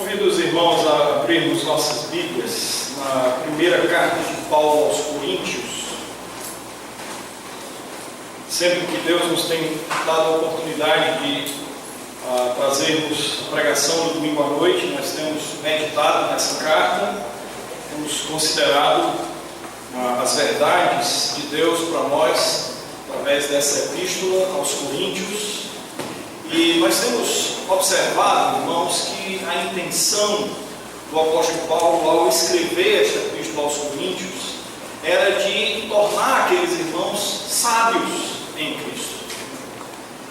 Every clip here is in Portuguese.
Convido os irmãos a abrirmos nossas Bíblias na primeira carta de Paulo aos Coríntios. Sempre que Deus nos tem dado a oportunidade de trazermos a pregação no domingo à noite, nós temos meditado nessa carta, temos considerado as verdades de Deus para nós, através dessa epístola aos Coríntios. E nós temos observado, irmãos, que a intenção do apóstolo Paulo ao escrever esta epístola aos Coríntios era de tornar aqueles irmãos sábios em Cristo.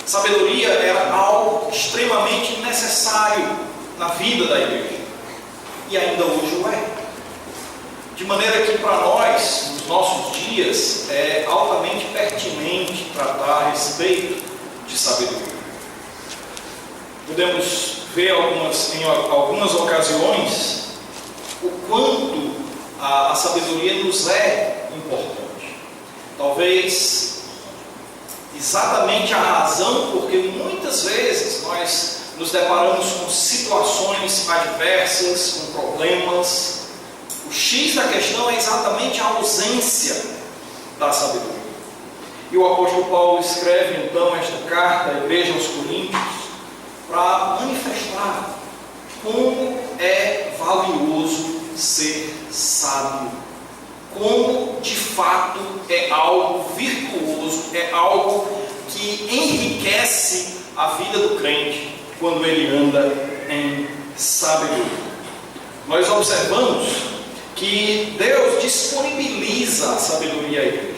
Sabedoria era algo extremamente necessário na vida da igreja, e ainda hoje o é. De maneira que para nós, nos nossos dias, é altamente pertinente tratar a respeito de sabedoria. Podemos ver em algumas ocasiões o quanto a sabedoria nos é importante. Talvez exatamente a razão porque muitas vezes nós nos deparamos com situações adversas, com problemas. O X da questão é exatamente a ausência da sabedoria. E o apóstolo Paulo escreve então esta carta à igreja aos Coríntios para manifestar como é valioso ser sábio, como de fato é algo virtuoso, é algo que enriquece a vida do crente quando ele anda em sabedoria. Nós observamos que Deus disponibiliza a sabedoria à igreja.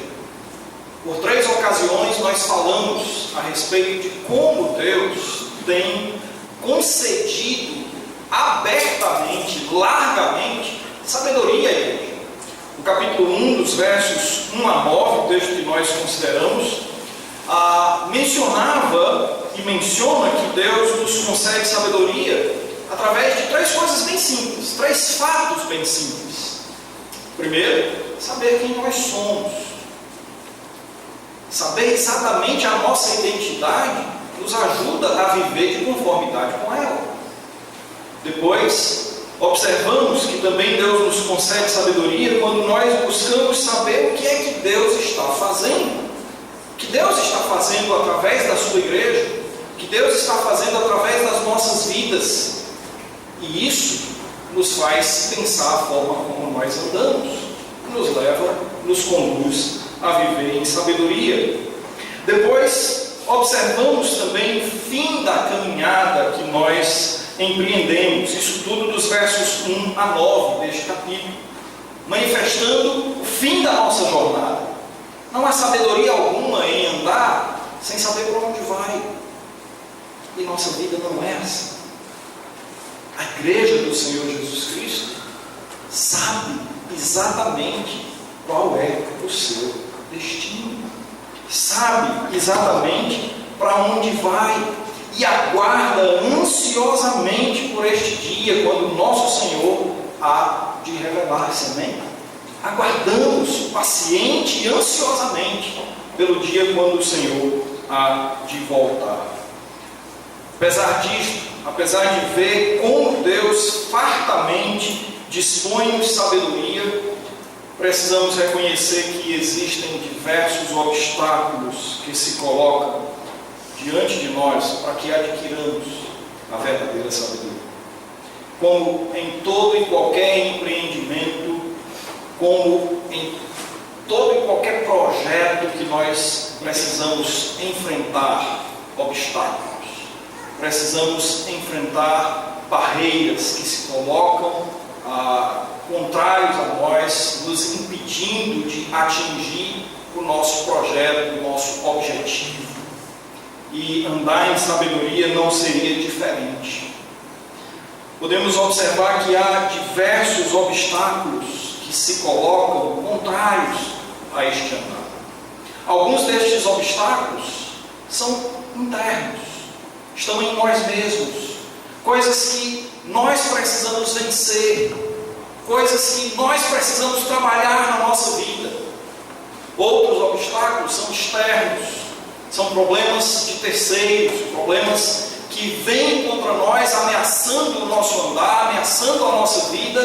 Por 3 ocasiões nós falamos a respeito de como Deus tem concedido abertamente, largamente, sabedoria à igreja. No capítulo 1, dos versos 1 a 9, o texto que nós consideramos, mencionava e menciona que Deus nos concede sabedoria através de 3 coisas bem simples, 3 fatos bem simples. Primeiro, saber quem nós somos. Saber exatamente a nossa identidade nos ajuda a viver de conformidade com ela. Depois, observamos que também Deus nos concede sabedoria quando nós buscamos saber o que é que Deus está fazendo. O que Deus está fazendo através da sua igreja, o que Deus está fazendo através das nossas vidas. E isso nos faz pensar a forma como nós andamos, nos leva, nos conduz a viver em sabedoria. Depois, observamos também o fim da caminhada que nós empreendemos, isso tudo dos versos 1 a 9 deste capítulo, manifestando o fim da nossa jornada. Não há sabedoria alguma em andar sem saber para onde vai, e nossa vida não é assim. A igreja do Senhor Jesus Cristo sabe exatamente qual é o seu destino, sabe exatamente para onde vai e aguarda ansiosamente por este dia, quando nosso Senhor há de revelar-se. Amém? Aguardamos paciente e ansiosamente pelo dia quando o Senhor há de voltar. Apesar disto, apesar de ver como Deus fartamente dispõe-nos sabedoria, precisamos reconhecer que existem diversos obstáculos que se colocam diante de nós para que adquiramos a verdadeira sabedoria. Como em todo e qualquer empreendimento, como em todo e qualquer projeto que nós precisamos enfrentar obstáculos, precisamos enfrentar barreiras que se colocam contrários a nós, nos impedindo de atingir o nosso projeto, o nosso objetivo. E andar em sabedoria não seria diferente. Podemos observar que há diversos obstáculos que se colocam contrários a este andar. Alguns destes obstáculos são internos, estão em nós mesmos, coisas que nós precisamos vencer, coisas que nós precisamos trabalhar na nossa vida. Outros obstáculos são externos, são problemas de terceiros, problemas que vêm contra nós, ameaçando o nosso andar, ameaçando a nossa vida,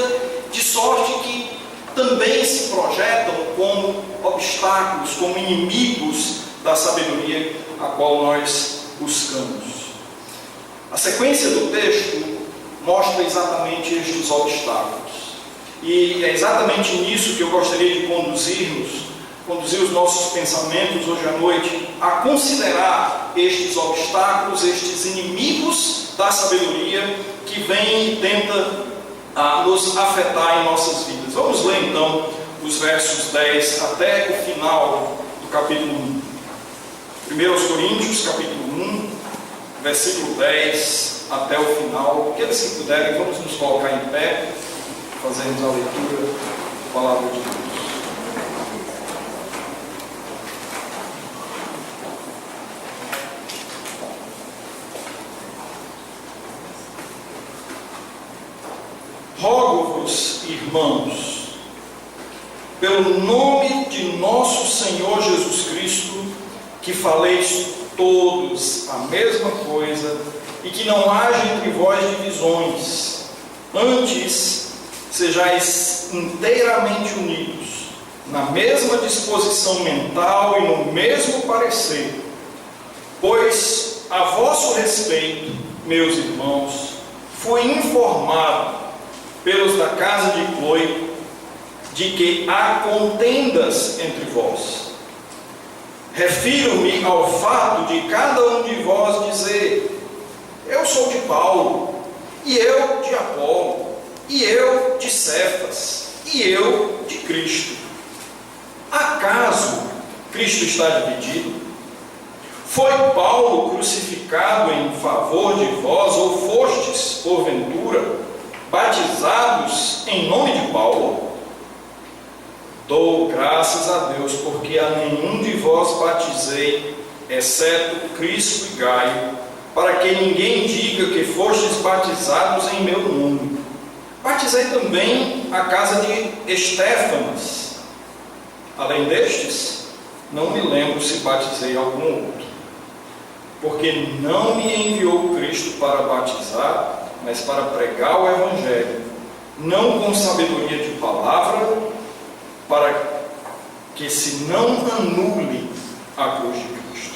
de sorte que também se projetam como obstáculos, como inimigos da sabedoria a qual nós buscamos. A sequência do texto mostra exatamente estes obstáculos. E é exatamente nisso que eu gostaria de conduzir os nossos pensamentos hoje à noite, a considerar estes obstáculos, estes inimigos da sabedoria que vêm e tentam nos afetar em nossas vidas. Vamos ler então os versos 10 até o final do capítulo 1. 1 Coríntios, capítulo 1, versículo 10 até o final. Aqueles que puderem, vamos nos colocar em pé, fazermos a leitura da palavra de Deus. Rogo-vos, irmãos, pelo nome de nosso Senhor Jesus Cristo, que faleis todos a mesma coisa e que não haja entre vós divisões. Antes, sejais inteiramente unidos, na mesma disposição mental e no mesmo parecer. Pois, a vosso respeito, meus irmãos, fui informado pelos da casa de Cloe, de que há contendas entre vós. Refiro-me ao fato de cada um de vós dizer: eu sou de Paulo, e eu de Apolo, e eu de Cefas, e eu de Cristo. Acaso Cristo está dividido? Foi Paulo crucificado em favor de vós, ou fostes, porventura, batizados em nome de Paulo? Dou graças a Deus, porque a nenhum de vós batizei, exceto Crispo e Gaio, para que ninguém diga que fostes batizados em meu nome. Batizei também a casa de Estéfanas. Além destes, não me lembro se batizei algum outro. Porque não me enviou Cristo para batizar, mas para pregar o Evangelho, não com sabedoria de palavra, para que se não anule a cruz de Cristo.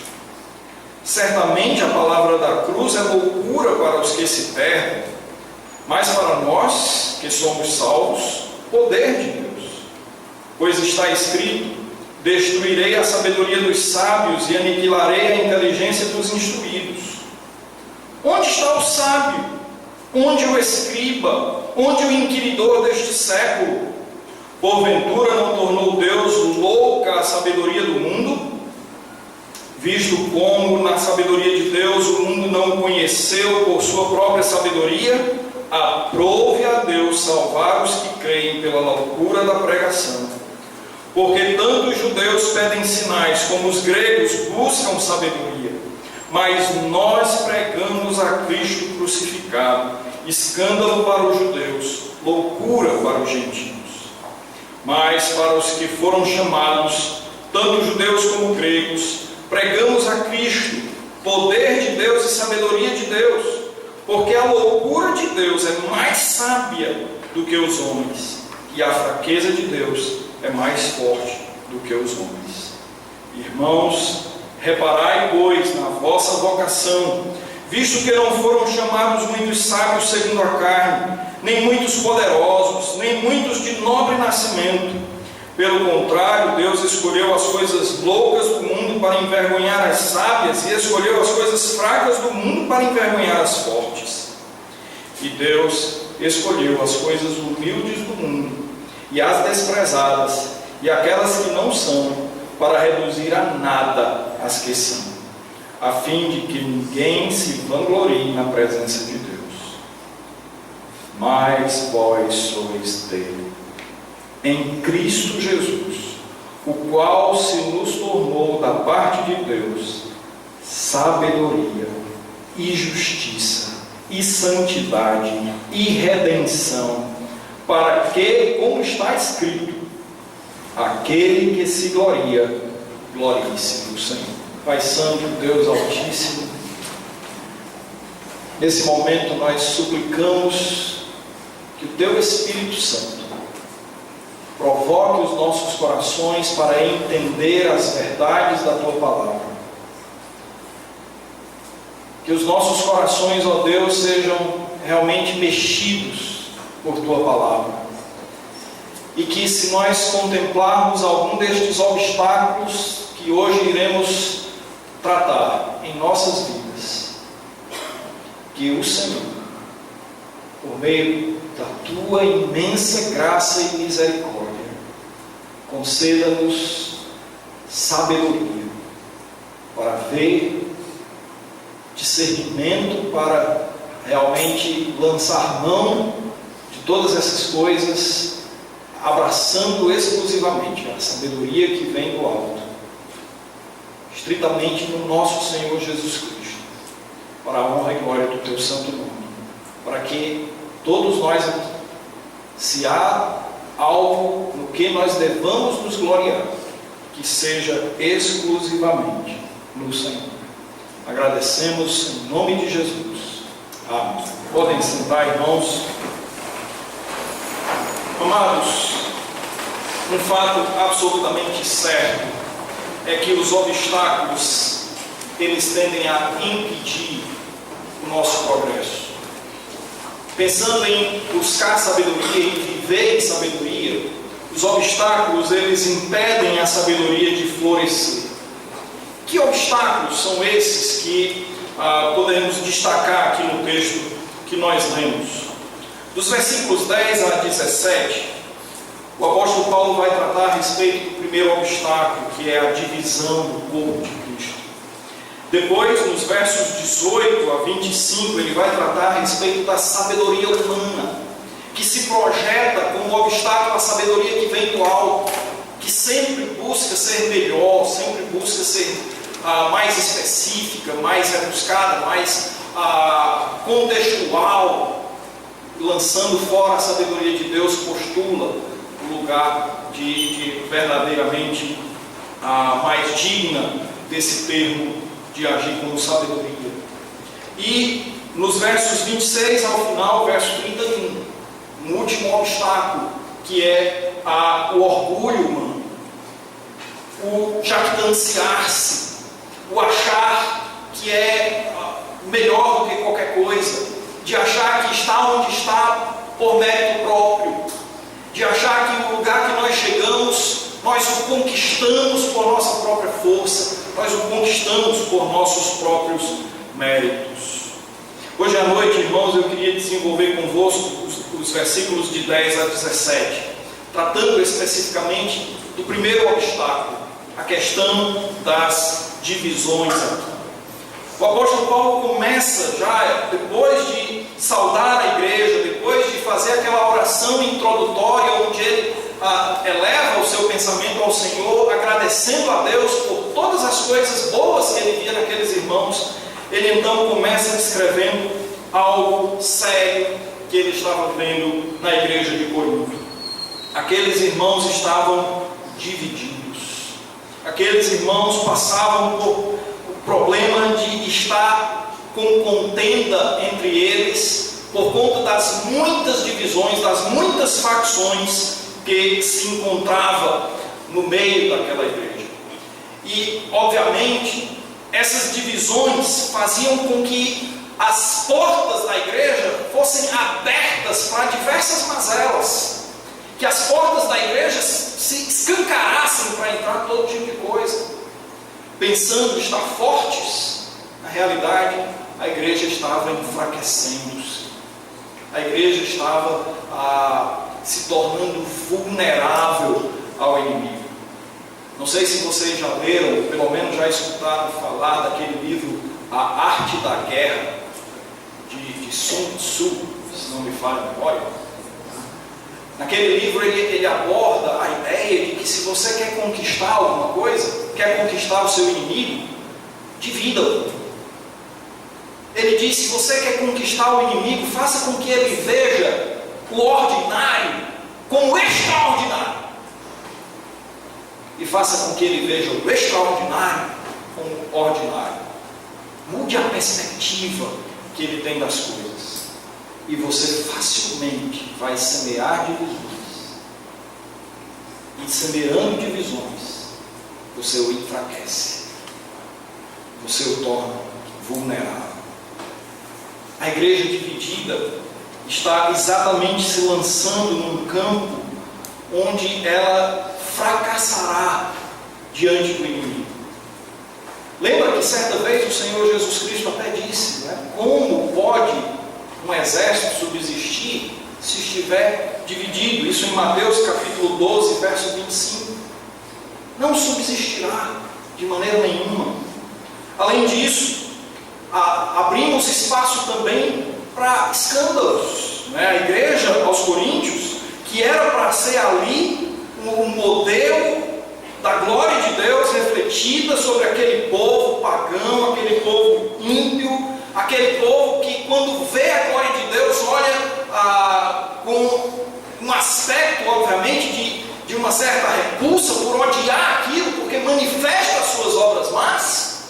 Certamente a palavra da cruz é loucura para os que se perdem, mas para nós que somos salvos, poder de Deus. Pois está escrito: destruirei a sabedoria dos sábios e aniquilarei a inteligência dos instruídos. Onde está o sábio? Onde o escriba? Onde o inquiridor deste século? Porventura não tornou Deus louca a sabedoria do mundo? Visto como na sabedoria de Deus o mundo não o conheceu por sua própria sabedoria, aprove a Deus salvar os que creem pela loucura da pregação. Porque tanto os judeus pedem sinais, como os gregos buscam sabedoria. Mas nós pregamos a Cristo crucificado, escândalo para os judeus, loucura para os gentios. Mas para os que foram chamados, tanto judeus como gregos, pregamos a Cristo, poder de Deus e sabedoria de Deus, porque a loucura de Deus é mais sábia do que os homens, e a fraqueza de Deus é mais forte do que os homens. Irmãos, reparai, pois, na vossa vocação, visto que não foram chamados muitos sábios segundo a carne, nem muitos poderosos, nem muitos de nobre nascimento. Pelo contrário, Deus escolheu as coisas loucas do mundo para envergonhar as sábias, e escolheu as coisas fracas do mundo para envergonhar as fortes. E Deus escolheu as coisas humildes do mundo, e as desprezadas, e aquelas que não são, para reduzir a nada as que são, a fim de que ninguém se vanglorie na presença de Deus. Mas vós sois dele, em Cristo Jesus, o qual se nos tornou da parte de Deus sabedoria e justiça e santidade e redenção, para que, como está escrito, aquele que se gloria, glorie-se no Senhor. Pai Santo, Deus Altíssimo, nesse momento nós suplicamos que o Teu Espírito Santo provoque os nossos corações para entender as verdades da Tua palavra. Que os nossos corações, ó Deus, sejam realmente mexidos por Tua palavra. E que, se nós contemplarmos algum destes obstáculos que hoje iremos tratar em nossas vidas, que o Senhor, por meio da Tua imensa graça e misericórdia, conceda-nos sabedoria para ver, discernimento para realmente lançar mão de todas essas coisas, abraçando exclusivamente a sabedoria que vem do alto, estritamente no nosso Senhor Jesus Cristo, para a honra e glória do Teu santo nome, para que todos nós aqui, se há algo no que nós devamos nos gloriar, que seja exclusivamente no Senhor. Agradecemos em nome de Jesus. Amém. Podem sentar, irmãos. Amados, um fato absolutamente certo é que os obstáculos, eles tendem a impedir o nosso progresso. Pensando em buscar sabedoria e viver em sabedoria, os obstáculos, eles impedem a sabedoria de florescer. Que obstáculos são esses que podemos destacar aqui no texto que nós lemos? Dos versículos 10 a 17, o apóstolo Paulo vai tratar a respeito do primeiro obstáculo, que é a divisão do corpo de Cristo. Depois, nos versos 18 a 25, ele vai tratar a respeito da sabedoria humana, que se projeta como obstáculo à sabedoria que vem do alto, que sempre busca ser melhor, sempre busca ser mais específica, mais rebuscada, mais contextual, lançando fora a sabedoria de Deus, postula o lugar de verdadeiramente mais digna desse termo de agir como sabedoria. E nos versos 26 ao final, verso 31, um último obstáculo, que é o orgulho humano, o jactanciar-se, o achar que é melhor do que qualquer coisa, de achar que está onde está por mérito próprio, de achar que o lugar que nós chegamos, nós o conquistamos por nossa própria força, nós o conquistamos por nossos próprios méritos. Hoje à noite, irmãos, eu queria desenvolver convosco os versículos de 10 a 17, tratando especificamente do primeiro obstáculo, a questão das divisões aqui. O apóstolo Paulo começa já, depois de saudar a igreja, depois de fazer aquela oração introdutória, onde ele eleva o seu pensamento ao Senhor, agradecendo a Deus por todas as coisas boas que ele via naqueles irmãos. Ele então começa descrevendo algo sério que ele estava vendo na igreja de Corinto. Aqueles irmãos estavam divididos. Aqueles irmãos passavam por o problema de estar com contenda entre eles, por conta das muitas divisões, das muitas facções que se encontrava no meio daquela igreja. E, obviamente, essas divisões faziam com que as portas da igreja fossem abertas para diversas mazelas, que as portas da igreja se escancarassem para entrar todo tipo de coisa. Pensando estar fortes, na realidade, a igreja estava enfraquecendo-se. A igreja estava se tornando vulnerável ao inimigo. Não sei se vocês já leram, ou pelo menos já escutaram falar daquele livro A Arte da Guerra, de Sun Tzu, se não me falha a memória. Naquele livro ele aborda a ideia de que se você quer conquistar alguma coisa, quer conquistar o seu inimigo, divida-o. Ele diz: se você quer conquistar o inimigo, faça com que ele veja o ordinário como extraordinário, e faça com que ele veja o extraordinário como ordinário. Mude a perspectiva que ele tem das coisas. e você facilmente vai semear divisões. E semeando divisões, você o enfraquece, você o torna vulnerável. A igreja dividida está exatamente se lançando num campo onde ela fracassará diante do inimigo. Lembra que certa vez o Senhor Jesus Cristo até disse, como pode um exército subsistir se estiver dividido? Isso em Mateus capítulo 12, verso 25. Não subsistirá de maneira nenhuma. Além disso, abrimos espaço também para escândalos. A igreja aos Coríntios, que era para ser ali um modelo da glória de Deus refletida sobre aquele povo pagão, aquele povo ímpio, aquele povo que quando vê a glória de Deus olha com um aspecto, obviamente, de uma certa repulsa por odiar aquilo, porque manifesta as suas obras más.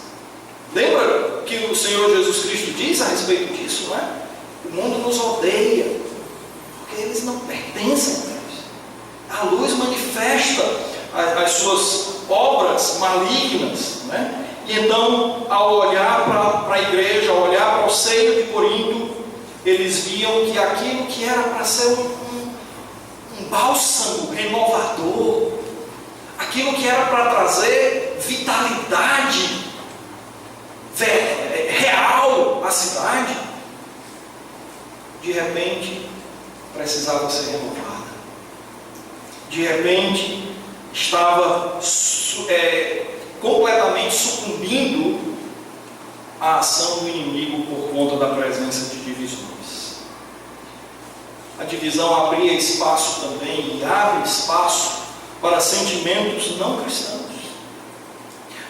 Lembra que o Senhor Jesus Cristo diz a respeito disso, não é? O mundo nos odeia, porque eles não pertencem a Deus. A luz manifesta as suas obras malignas, né? E então, ao olhar para a igreja, ao olhar para o seio de Corinto, eles viam que aquilo que era para ser um bálsamo renovador, aquilo que era para trazer vitalidade real à cidade, de repente precisava ser renovada. De repente estava completamente sucumbindo à ação do inimigo por conta da presença de divisões. A divisão abria espaço também e abre espaço para sentimentos não cristãos.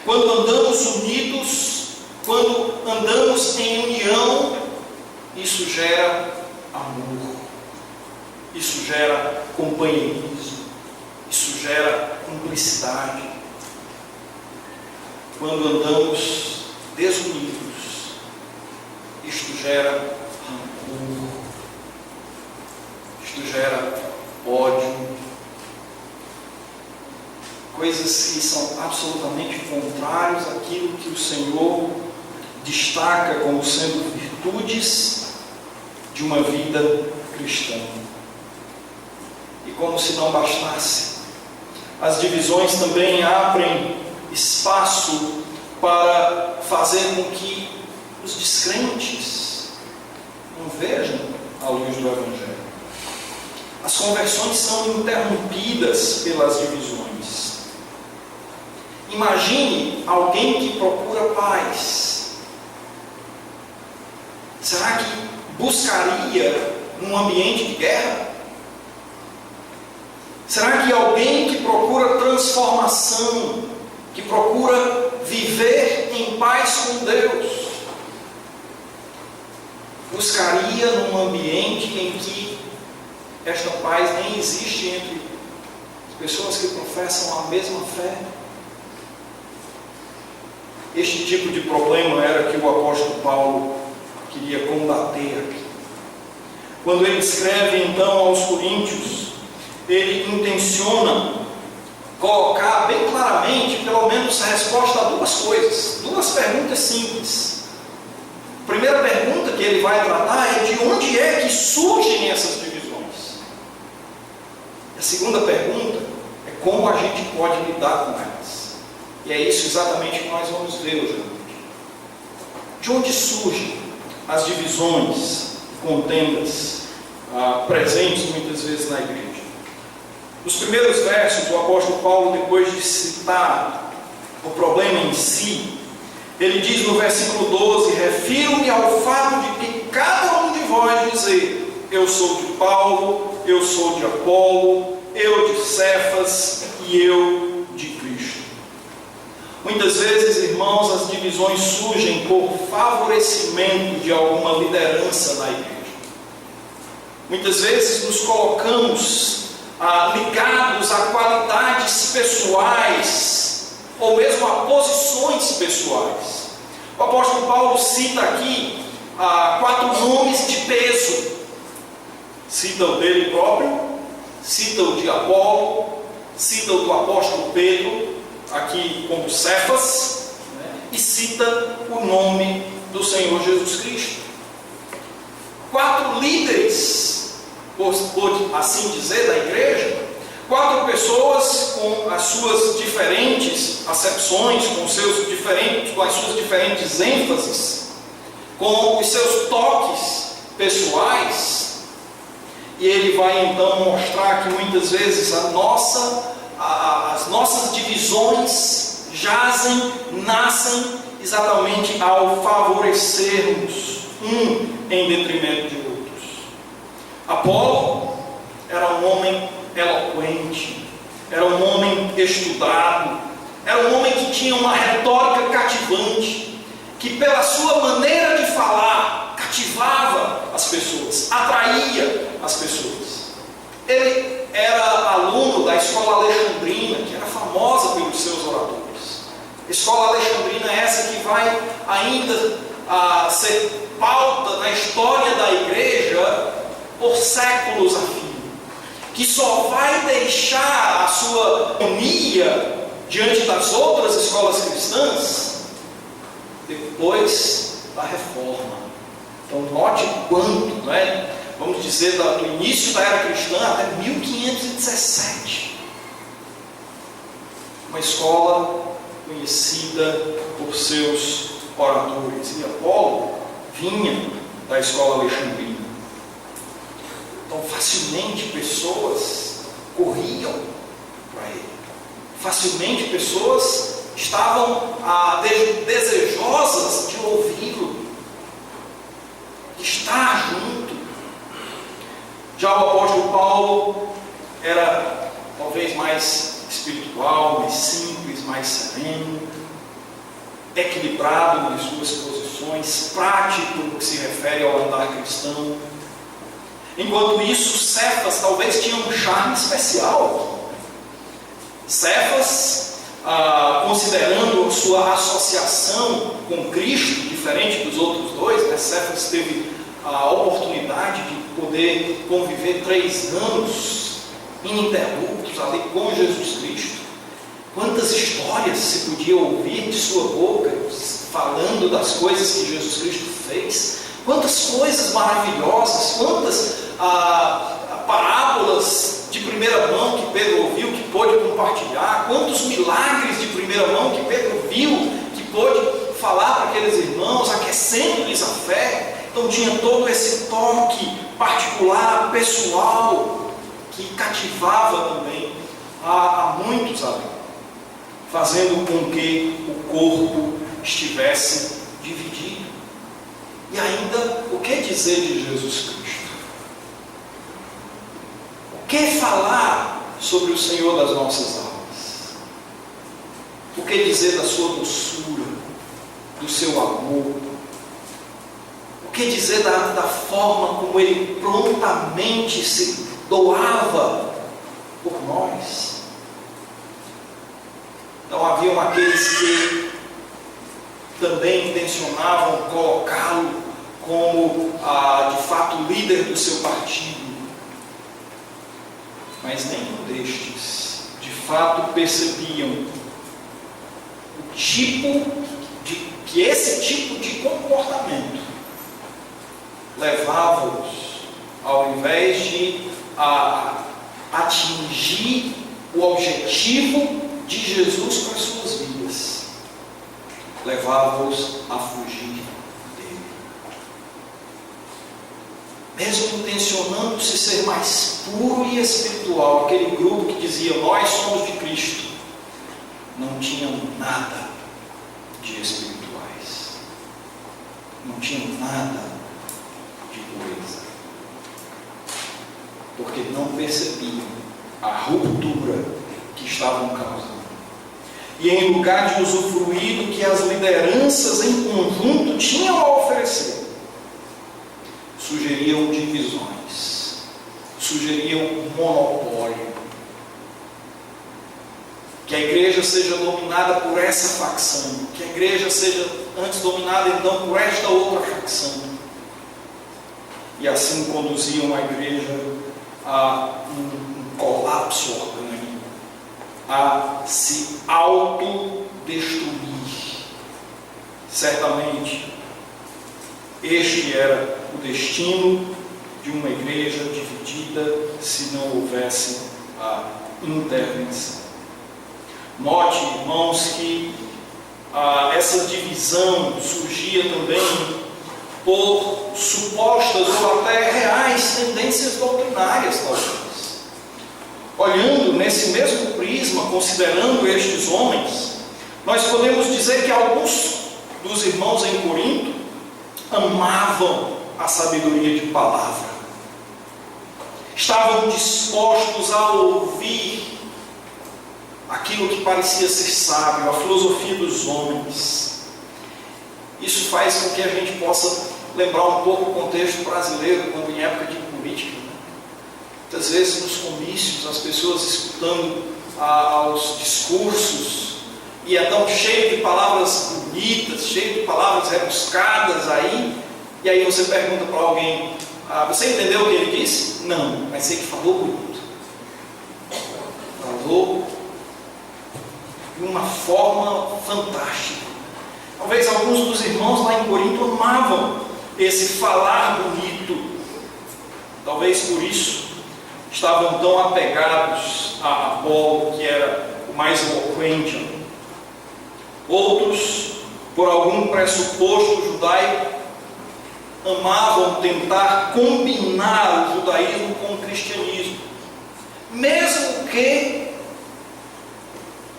Quando andamos unidos, quando andamos em união, isso gera amor, isso gera companheirismo, isso gera cumplicidade. Quando andamos desunidos, isto gera rancor, isto gera ódio, coisas que são absolutamente contrárias àquilo que o Senhor destaca como sendo virtudes de uma vida cristã. E como se não bastasse, as divisões também abrem espaço para fazer com que os descrentes não vejam a luz do Evangelho. As conversões são interrompidas pelas divisões. Imagine alguém que procura paz. Será que buscaria num ambiente de guerra? Será que alguém que procura transformação, que procura viver em paz com Deus, buscaria num ambiente em que esta paz nem existe entre as pessoas que professam a mesma fé? Este tipo de problema era que o apóstolo Paulo queria combater aqui. Quando ele escreve então aos Coríntios, ele intenciona colocar bem claramente, pelo menos, a resposta a duas coisas, duas perguntas simples. A primeira pergunta que ele vai tratar é de onde é que surgem essas divisões. A segunda pergunta é como a gente pode lidar com elas. E é isso exatamente que nós vamos ver hoje à noite. De onde surgem as divisões, contendas presentes muitas vezes na igreja? Nos primeiros versos, o apóstolo Paulo, depois de citar o problema em si, ele diz no versículo 12: refiro-me ao fato de que cada um de vós dizer, eu sou de Paulo, eu sou de Apolo, eu de Cefas e eu de Cristo. Muitas vezes, irmãos, as divisões surgem por favorecimento de alguma liderança da igreja. Muitas vezes nos colocamos ligados a qualidades pessoais, ou mesmo a posições pessoais. O apóstolo Paulo cita aqui 4 nomes de peso Cita o dele próprio, cita o de Apolo, cita o do apóstolo Pedro, aqui como Cefas, e cita o nome do Senhor Jesus Cristo. 4 líderes, por assim dizer, da igreja, 4 pessoas com as suas diferentes acepções, com as suas diferentes ênfases, com os seus toques pessoais. E ele vai então mostrar que muitas vezes as nossas divisões nascem exatamente ao favorecermos um em detrimento de outros. Apolo era um homem eloquente, era um homem estudado, era um homem que tinha uma retórica cativante, que pela sua maneira de falar cativava as pessoas, atraía as pessoas. Ele era aluno da escola alexandrina, que era famosa pelos seus oradores. A escola alexandrina é essa que vai ainda ser pauta na história da igreja por séculos a fio, que só vai deixar a sua harmonia diante das outras escolas cristãs depois da reforma. Então note quanto, vamos dizer, do início da era cristã até 1517, uma escola conhecida por seus oradores. E Apolo vinha da escola alexandrina. Então facilmente pessoas corriam para ele, facilmente pessoas estavam desejosas de ouvi-lo, de estar junto. Já o apóstolo Paulo era talvez mais espiritual, mais simples, mais sereno, equilibrado nas suas posições, prático no que se refere ao andar cristão. Enquanto isso, Cefas talvez tinha um charme especial. Cefas, considerando sua associação com Cristo, diferente dos outros dois, Cefas teve a oportunidade de poder conviver 3 anos ininterruptos ali com Jesus Cristo. Quantas histórias se podia ouvir de sua boca, falando das coisas que Jesus Cristo fez, quantas coisas maravilhosas, quantas parábolas de primeira mão que Pedro ouviu, que pôde compartilhar, quantos milagres de primeira mão que Pedro viu, que pôde falar para aqueles irmãos, aquecendo-lhes a fé. Então tinha todo esse toque particular, pessoal, que cativava também a muitos ali, fazendo com que o corpo estivesse dividido. E ainda, o que dizer de Jesus Cristo? O que falar sobre o Senhor das nossas almas? O que dizer da sua doçura, do seu amor? O que dizer da forma como Ele prontamente se doava por nós? Então haviam aqueles que também intencionavam colocá-lo como de fato líder do seu partido, mas nenhum destes de fato percebiam que esse tipo de comportamento levava-os, ao invés de atingir o objetivo de Jesus para as suas vidas, levava-os a fugir dele. Mesmo intencionando-se ser mais puro e espiritual, aquele grupo que dizia, nós somos de Cristo, não tinham nada de espirituais, não tinham nada de pureza, porque não percebiam a ruptura que estavam causando. E em lugar de usufruir do que as lideranças em conjunto tinham a oferecer, sugeriam divisões, sugeriam monopólio. Que a igreja seja dominada por essa facção, que a igreja seja antes dominada então por esta outra facção. e assim conduziam a igreja a um colapso orgânico, a se autodestruir. Certamente, este era o destino de uma igreja dividida se não houvesse a intervenção. Note, irmãos, que essa divisão surgia também por supostas ou até reais tendências doutrinárias, talvez. Olhando nesse mesmo prisma, considerando estes homens, nós podemos dizer que alguns dos irmãos em Corinto amavam a sabedoria de palavra, estavam dispostos a ouvir aquilo que parecia ser sábio, a filosofia dos homens. Isso faz com que a gente possa lembrar um pouco o contexto brasileiro, quando em época de política, né? Muitas vezes nos comícios, as pessoas escutando aos discursos, e então cheio de palavras bonitas, cheio de palavras rebuscadas aí, e aí você pergunta para alguém: você entendeu o que ele disse? Não, mas sei que falou bonito. Falou de uma forma fantástica. Talvez alguns dos irmãos lá em Corinto amavam esse falar bonito. Talvez por isso estavam tão apegados a Apolo, que era o mais eloquente. Outros, por algum pressuposto judaico, amavam tentar combinar o judaísmo com o cristianismo, mesmo que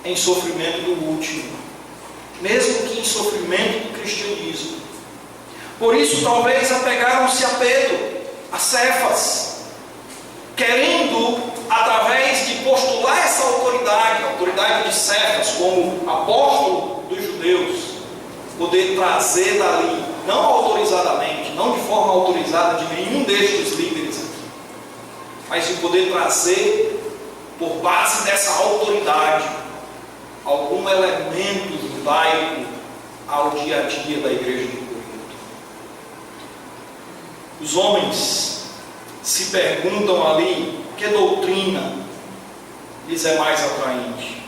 em sofrimento do último, mesmo que em sofrimento do cristianismo. Por isso, talvez apegaram-se a Pedro, a Cefas, querendo, através de postular essa autoridade, a autoridade de Cefas, como apóstolo dos judeus, poder trazer dali, não autorizadamente, não de forma autorizada de nenhum destes líderes aqui, mas de poder trazer, por base dessa autoridade, algum elemento judaico ao dia a dia da igreja de Corinto. Os homens se perguntam ali que doutrina lhes é mais atraente,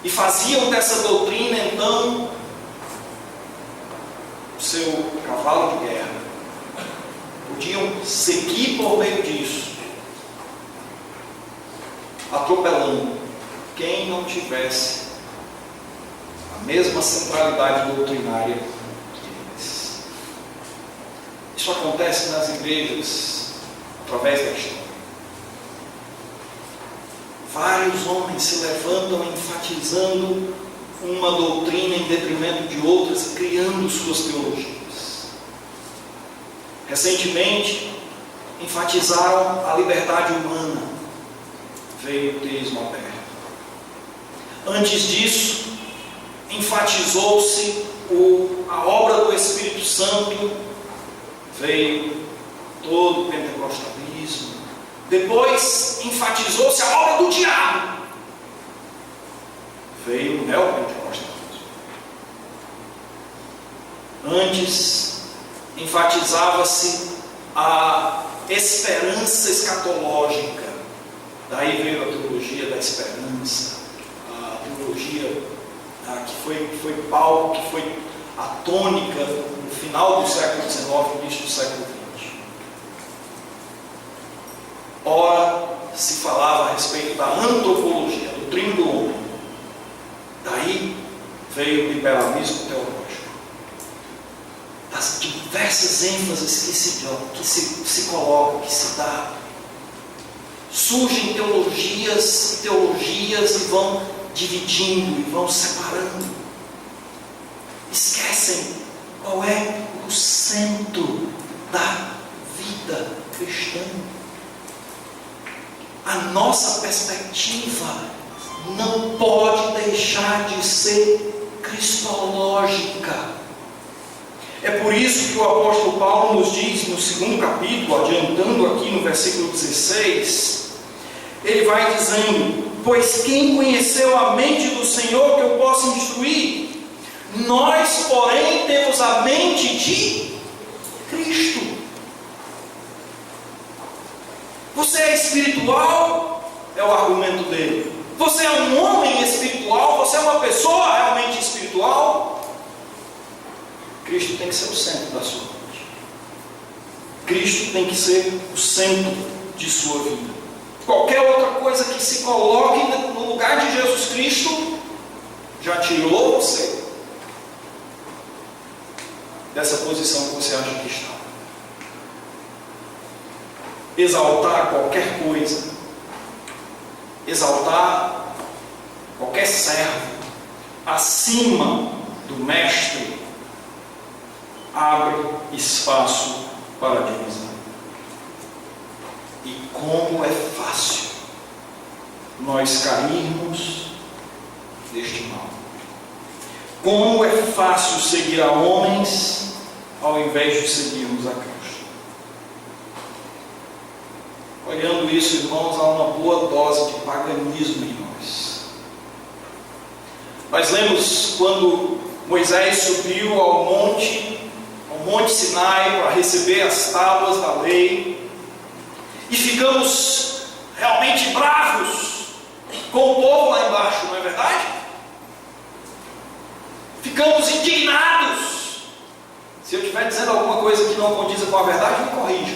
e faziam dessa doutrina então o seu cavalo de guerra. Podiam seguir por meio disso, atropelando quem não tivesse a mesma centralidade doutrinária que eles. Isso acontece nas igrejas através da história. Vários homens se levantam enfatizando uma doutrina em detrimento de outras, criando suas teologias. Recentemente, enfatizaram a liberdade humana, veio o teísmo aberto. Antes disso, enfatizou-se a obra do Espírito Santo, veio todo o pentecostalismo. Depois, enfatizou-se a obra do diabo, veio o neopentecostalismo. Antes, enfatizava-se a esperança escatológica, daí veio a teologia da esperança, a teologia que foi Paulo, que foi a tônica no final do século XIX, início do século XX. Ora, se falava a respeito da antropologia, a doutrina do homem. Daí veio o liberalismo teológico. Das diversas ênfases que se colocam, que se dá, surgem teologias e vão dividindo e vão separando. Esquecem qual é o centro da vida cristã. A nossa perspectiva não pode deixar de ser cristológica. É por isso que o apóstolo Paulo nos diz no 2º capítulo, adiantando aqui no versículo 16, ele vai dizendo: pois quem conheceu a mente do Senhor que eu possa instruir? Nós, porém, temos a mente de Cristo. Você é espiritual? É o argumento dele. Você é um homem espiritual? Você é uma pessoa realmente espiritual? Cristo tem que ser o centro da sua vida. Cristo tem que ser o centro de sua vida. Qualquer outra coisa que se coloque no lugar de Jesus Cristo já tirou você dessa posição que você acha que está. Exaltar qualquer coisa, exaltar qualquer servo acima do mestre, abre espaço para a divisão. E como é fácil nós cairmos deste mal. Como é fácil seguir a homens ao invés de seguirmos a Cristo. Olhando isso, irmãos, há uma boa dose de paganismo em nós. Nós lemos quando Moisés subiu ao monte Sinai para receber as tábuas da lei, e ficamos realmente bravos com o povo lá embaixo, não é verdade? Ficamos indignados. Se eu estiver dizendo alguma coisa que não condiza com a verdade, me corrija.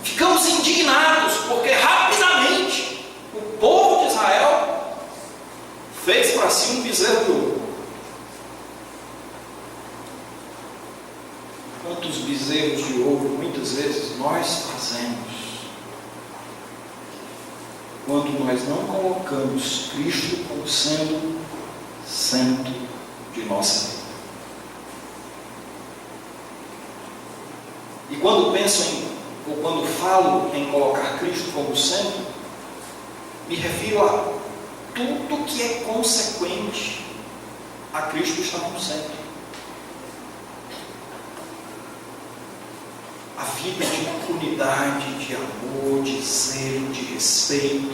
Ficamos indignados porque rapidamente o povo de Israel fez para si um bezerro de ouro. Quantos bezerros de ouro muitas vezes nós fazemos quando nós não colocamos Cristo como sendo centro de nossa vida? E quando quando falo em colocar Cristo como centro, me refiro a tudo que é consequente a Cristo estar no centro. A vida de unidade, de amor, de zelo, de respeito,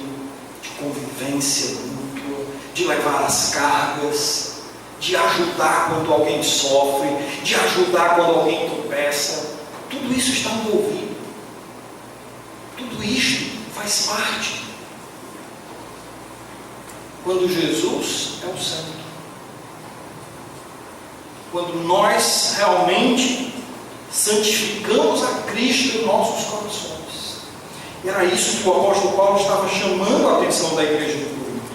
de convivência mútua, de levar as cargas, de ajudar quando alguém sofre, de ajudar quando alguém tropeça. Tudo isso está envolvido. Tudo isto faz parte. Quando Jesus é o centro. Quando nós realmente santificamos a Cristo em nossos corações. E era isso que o apóstolo Paulo estava chamando a atenção da igreja de Corinto.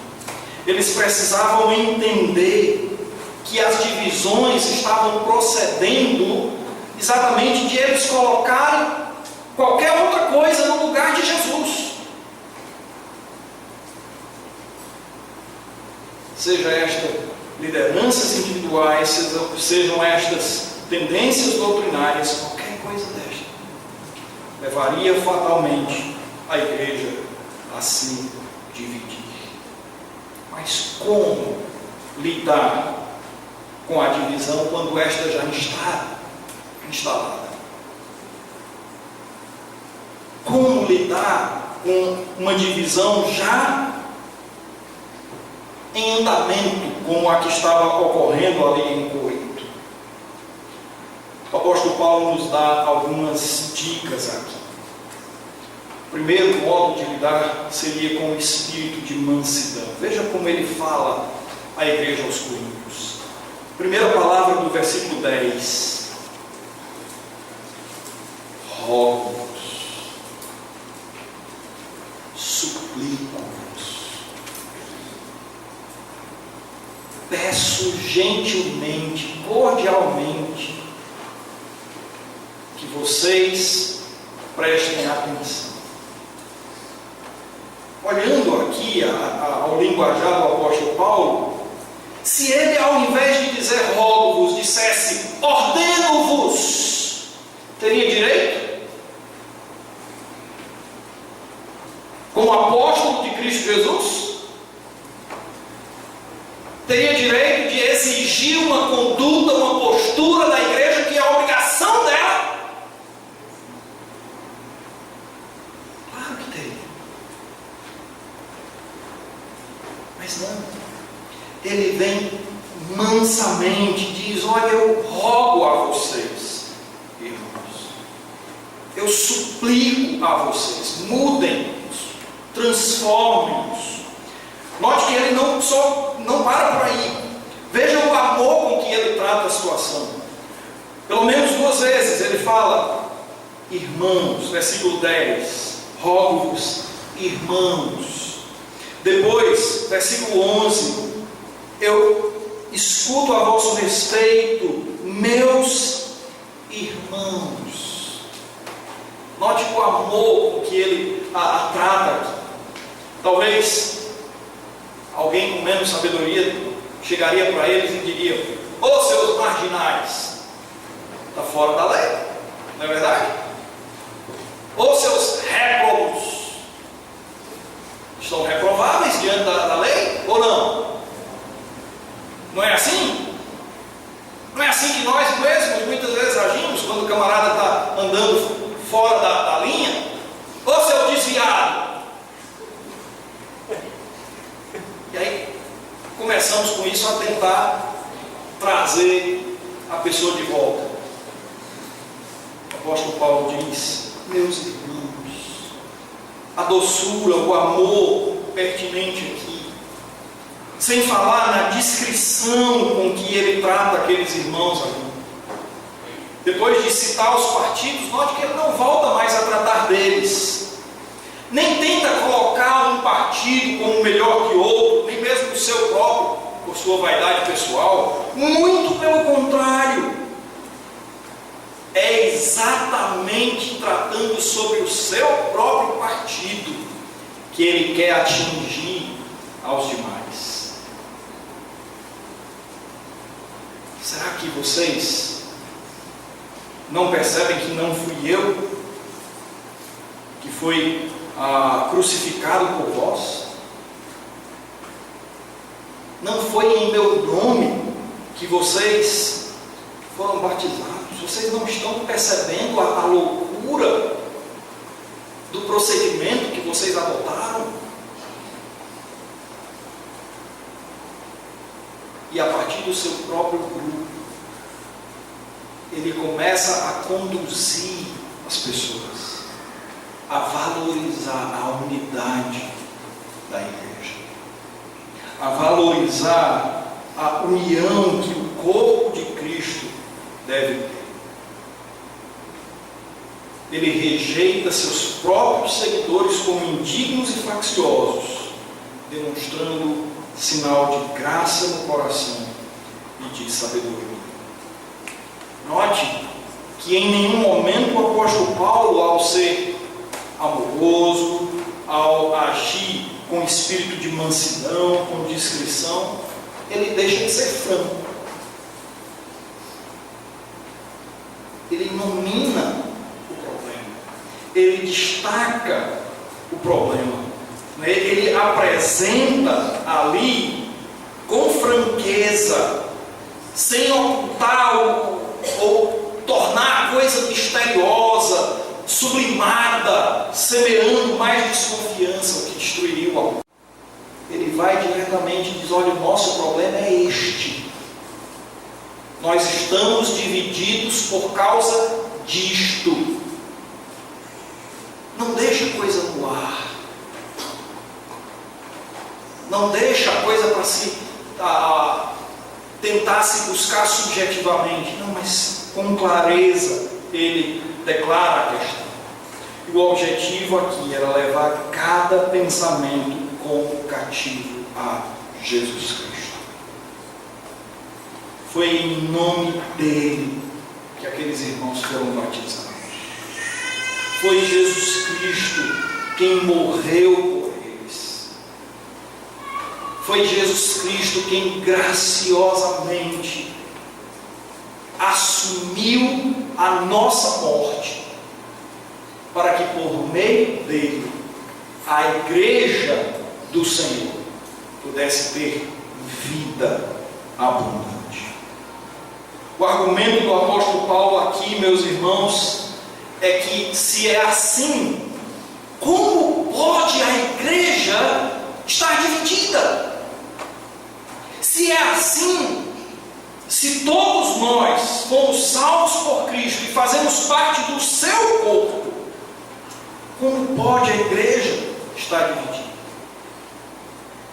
Eles precisavam entender que as divisões estavam procedendo exatamente de eles colocarem qualquer outra coisa no lugar de Jesus. Seja esta lideranças individuais, sejam estas tendências doutrinárias, qualquer coisa desta levaria fatalmente a igreja a se dividir. Mas como lidar com a divisão quando esta já está instalada? Como lidar com uma divisão já em andamento, como a que estava ocorrendo ali em Corinto? O apóstolo Paulo nos dá algumas dicas aqui. O primeiro modo de lidar seria com o espírito de mansidão. Veja como ele fala à igreja aos Coríntios. Primeira palavra do versículo 10. Rogo-vos, suplico-vos, peço gentilmente, cordialmente, que vocês prestem atenção. Olhando aqui ao linguajar do apóstolo Paulo, se ele, ao invés de dizer rogo-vos, dissesse ordeno-vos, teria direito? Como apóstolo de Cristo Jesus? Teria direito de exigir uma conduta, uma postura da igreja que é a obrigação dela? Claro que teria. Mas não. Ele vem mansamente, diz: olha, eu rogo a vocês, irmãos, eu suplico a vocês, mudem-nos, transformem-nos. Note que ele não para por aí. Veja o amor com que ele trata a situação. Pelo menos 2 vezes ele fala: irmãos, versículo 10, rogo-vos, irmãos. Depois, versículo 11, eu escuto a vosso respeito, meus irmãos. Note o amor com que ele a trata aqui. Talvez alguém com menos sabedoria chegaria para eles e diria: ô seus marginais, está fora da lei, não é verdade? Ô seus réprobos, estão reprováveis diante da lei ou não? Não é assim? Não é assim que nós mesmos muitas vezes agimos quando o camarada está andando fora da linha? Ô seu desviado! E aí começamos com isso a tentar trazer a pessoa de volta. O apóstolo Paulo diz: meus irmãos, a doçura, o amor pertinente aqui, sem falar na discrição com que ele trata aqueles irmãos ali. Depois de citar os partidos, note que ele não volta mais a tratar deles, nem tenta colocar um partido como melhor que outro, nem mesmo o seu próprio, por sua vaidade pessoal. Muito pelo contrário, é exatamente tratando sobre o seu próprio partido que ele quer atingir aos demais. Será que vocês não percebem que não fui eu que fui crucificado por vós? Não foi em meu nome que vocês foram batizados? Vocês não estão percebendo a loucura do procedimento que vocês adotaram? E a partir do seu próprio grupo, ele começa a conduzir as pessoas a valorizar a unidade da igreja, a valorizar a união que o corpo de Cristo deve ter. Ele rejeita seus próprios seguidores como indignos e facciosos, demonstrando sinal de graça no coração e de sabedoria. Note que em nenhum momento o apóstolo Paulo, ao ser amoroso, ao agir com espírito de mansidão, com discrição, ele deixa de ser franco. Ele ilumina o problema, ele destaca o problema, ele apresenta ali com franqueza, sem ocultar ou tornar a coisa misteriosa, sublimada, semeando mais desconfiança, o que destruiria o amor. Ele vai diretamente e diz: olha, o nosso problema é este. Nós estamos divididos por causa disto. Não deixa a coisa no ar. Não deixa a coisa para se tentar se buscar subjetivamente. Não, mas com clareza ele declara a questão. E o objetivo aqui era levar cada pensamento como cativo a Jesus Cristo. Foi em nome dele que aqueles irmãos foram batizados. Foi Jesus Cristo quem morreu por eles. Foi Jesus Cristo quem graciosamente assumiu a nossa morte, para que por meio dele a igreja do Senhor pudesse ter vida abundante. O argumento do apóstolo Paulo aqui, meus irmãos, é que se é assim, como pode a igreja estar dividida? Se é assim, se todos nós fomos salvos por Cristo e fazemos parte do seu corpo, Como pode a igreja estar dividida?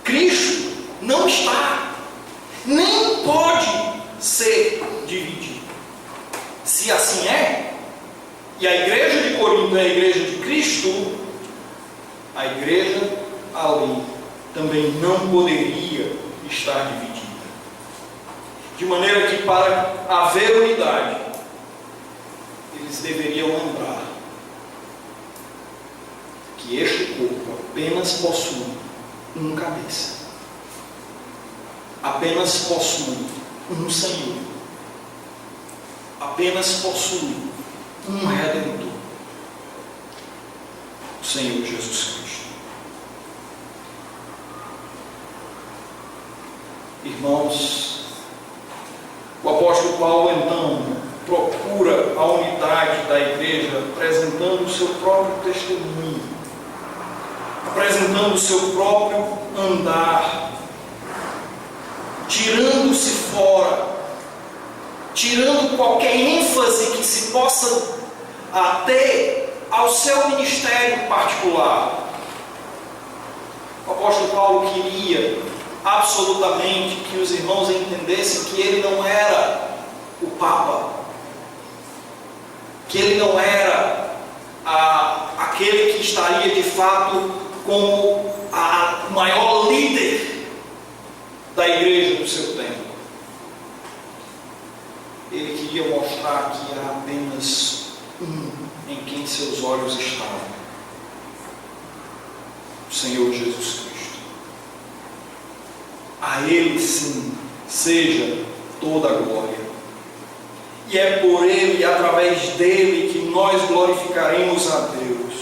Cristo não está, nem pode ser dividido. Se assim é, e a igreja de Corinto é a igreja de Cristo, a igreja ali também não poderia estar dividida. De maneira que, para haver unidade, eles deveriam lembrar que este corpo apenas possui uma cabeça, apenas possui um Senhor, apenas possui um Redentor, o Senhor Jesus Cristo. Irmãos, o apóstolo Paulo então procura a unidade da igreja apresentando o seu próprio testemunho, apresentando o seu próprio andar, tirando-se fora, tirando qualquer ênfase que se possa ter ao seu ministério particular. O apóstolo Paulo queria absolutamente que os irmãos entendessem que ele não era o Papa, que ele não era aquele que estaria de fato como o maior líder da igreja do seu tempo. Ele queria mostrar que há apenas um em quem seus olhos estavam: o Senhor Jesus Cristo. A Ele sim seja toda a glória. E é por Ele e através dEle que nós glorificaremos a Deus.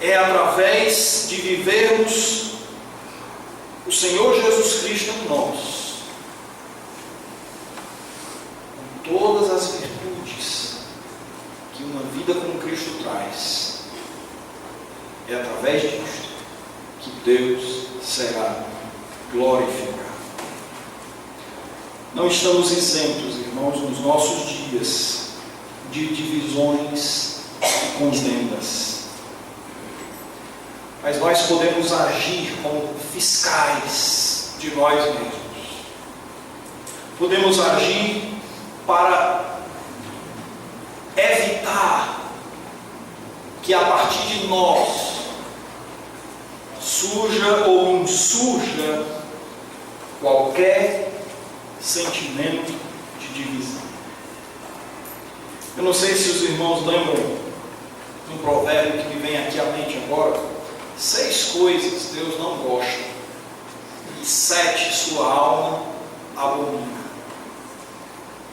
É através de vivermos o Senhor Jesus Cristo em nós, com todas as virtudes que uma vida com Cristo traz. É através disto que Deus será glorificado. Não estamos isentos, irmãos, nos nossos dias, de divisões e contendas. Mas nós podemos agir como fiscais de nós mesmos. Podemos agir para evitar que a partir de nós surja ou insurja qualquer sentimento de divisão. Eu não sei se os irmãos lembram de um provérbio que me vem aqui à mente agora: 6 coisas Deus não gosta e 7 sua alma abomina.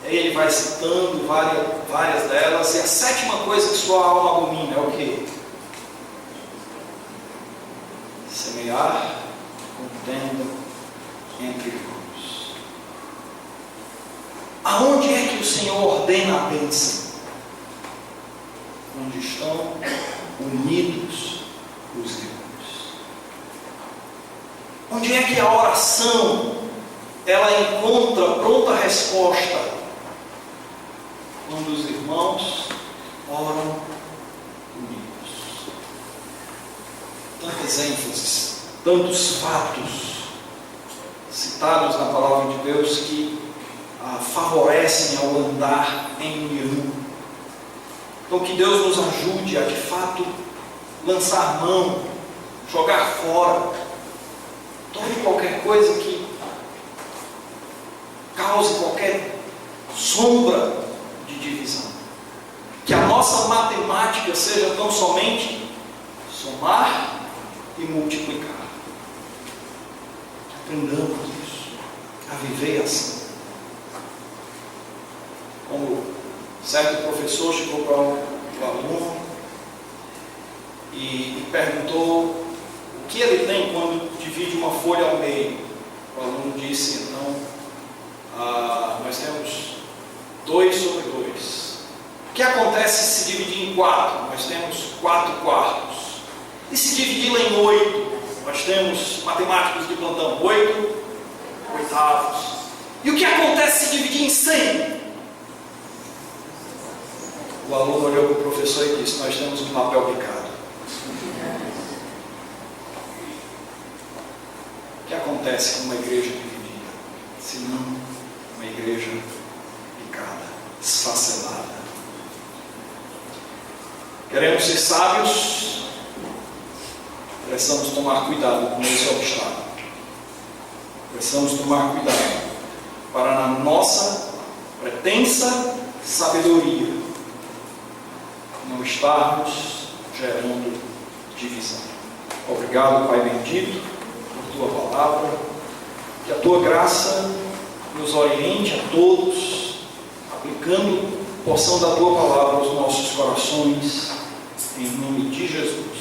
Aí ele vai citando várias delas, e a 7ª coisa que sua alma abomina é o quê? Semear contenda entre irmãos. Aonde é que o Senhor ordena a bênção? Onde estão unidos os irmãos. Onde é que a oração ela encontra pronta resposta? Quando os irmãos oram unidos. Tantas ênfases, tantos fatos citados na palavra de Deus que favorecem ao andar em união. Então que Deus nos ajude a de fato lançar mão, jogar fora toda e qualquer coisa que cause qualquer sombra de divisão. Que a nossa matemática seja tão somente somar e multiplicar. Aprendamos isso, a viver assim. Como certo professor chegou para um aluno e perguntou o que ele tem quando divide uma folha ao meio. O aluno disse: então, nós temos 2 sobre 2. O que acontece se dividir em 4? Nós temos 4 quartos. E se dividi-la em 8? Nós temos matemáticos de plantão, 8 oitavos. E o que acontece se dividir em 100? O aluno olhou para o professor professor e disse: nós temos um papel picado. O que acontece com uma igreja dividida? Se não uma igreja picada, esfacelada. Queremos ser sábios, precisamos tomar cuidado com esse obstáculo. Precisamos tomar cuidado para, na nossa pretensa sabedoria, não estarmos gerando divisão. Obrigado, Pai bendito, por Tua palavra, que a Tua graça nos oriente a todos, aplicando porção da Tua palavra aos nossos corações, em nome de Jesus.